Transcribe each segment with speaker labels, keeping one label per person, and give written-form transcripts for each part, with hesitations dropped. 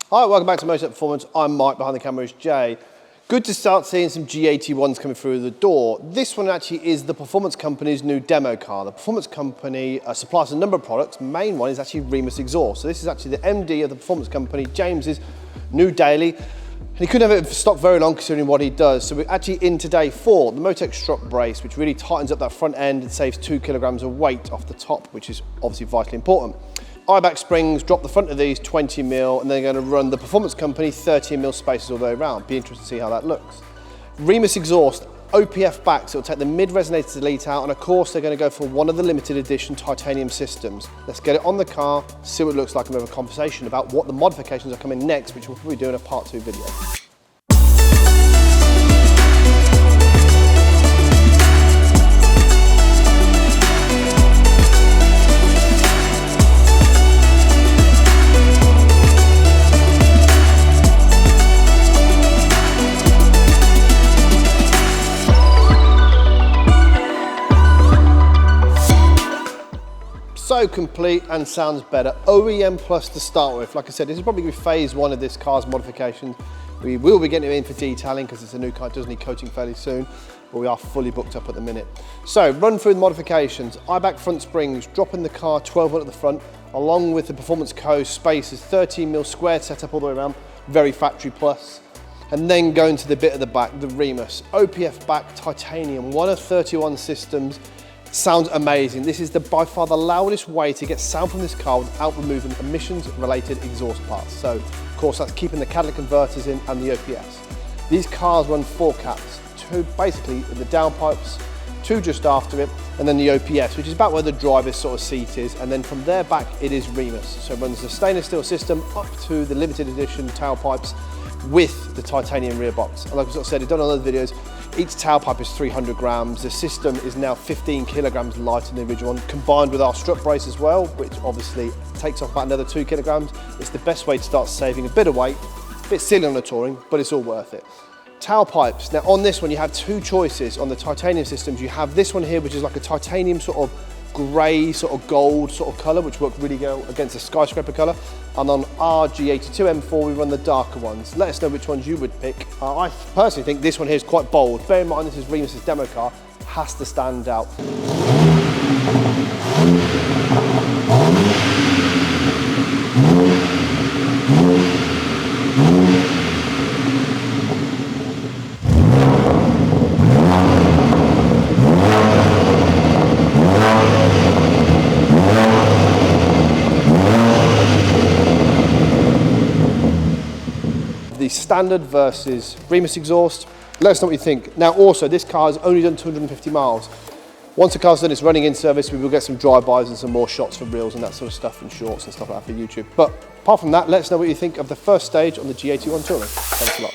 Speaker 1: Hi, welcome back to Motech Performance. I'm Mike, behind the camera is Jay. Good to start seeing some G81s coming through the door. This one actually is the Performance Company's new demo car. The Performance Company supplies a number of products. Main one is actually Remus exhaust. So this is actually the MD of the Performance Company, James's new daily. And he couldn't have it in stock very long considering what he does. So we're actually in today for the Motech strut brace, which really tightens up that front end and saves 2 kilograms of weight off the top, which is obviously vitally important. Eibach Springs, drop the front of these 20 mil, and they're going to run the Performance Company 13 mil spaces all the way around. Be interested to see how that looks. Remus exhaust, OPF back, so it'll take the mid-resonator delete out, and of course they're going to go for one of the limited edition titanium systems. Let's get it on the car, see what it looks like, and we have a conversation about what the modifications are coming next, which we'll probably do in a part 2 video. So complete and sounds better. OEM plus to start with. Like I said, this is probably going to be phase 1 of this car's modifications. We will be getting it in for detailing because it's a new car, it does need coating fairly soon, but we are fully booked up at the minute. So run through the modifications. Eibach front springs, dropping the car 12 at the front, along with the Performance Co spaces, 13 mil squared setup all the way around, very factory plus. And then going to the bit at the back, the Remus. OPF back, titanium, one of 31 systems. Sounds amazing. This is by far the loudest way to get sound from this car without removing emissions-related exhaust parts. So, of course, that's keeping the catalytic converters in and the OPS. These cars run 4 caps, 2 basically in the downpipes, 2 just after it, and then the OPS, which is about where the driver's sort of seat is, and then from there back it is Remus. So it runs the stainless steel system up to the limited edition tailpipes with the titanium rear box. And like I sort of said, I've done on other videos, each tailpipe is 300 grams. The system is now 15 kilograms lighter than the original one, combined with our strut brace as well, which obviously takes off about another 2 kilograms. It's the best way to start saving a bit of weight. A bit silly on the touring, but it's all worth it. Tailpipes. Now on this one, you have 2 choices. On the titanium systems, you have this one here, which is like a titanium sort of grey, sort of gold sort of colour, which works really well against a skyscraper colour. And on our G82 M4, we run the darker ones. Let us know which ones you would pick. I personally think this one here is quite bold. Bear in mind, this is Remus's demo car, has to stand out. The standard versus Remus exhaust. Let us know what you think. Now also, this car has only done 250 miles. Once the car's done its running in service, we will get some drive-bys and some more shots for reels and that sort of stuff and shorts and stuff like that for YouTube. But apart from that, let us know what you think of the first stage on the G81 Touring. Thanks a lot.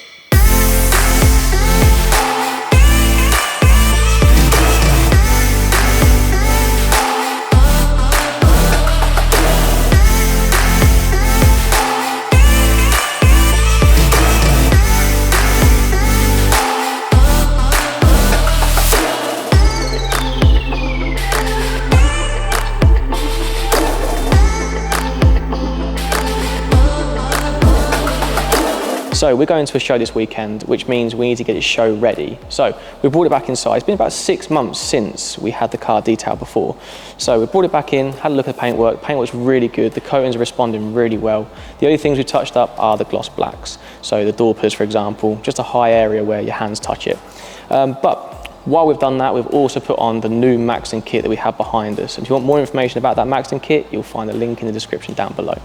Speaker 2: So we're going to a show this weekend, which means we need to get it show ready. So we brought it back inside. It's been about 6 months since we had the car detailed before. So we brought it back in, had a look at the paintwork. Paintwork's really good. The coatings are responding really well. The only things we touched up are the gloss blacks. So the door pillars, for example, just a high area where your hands touch it. But while we've done that, we've also put on the new Maxton kit that we have behind us. And if you want more information about that Maxton kit, you'll find a link in the description down below.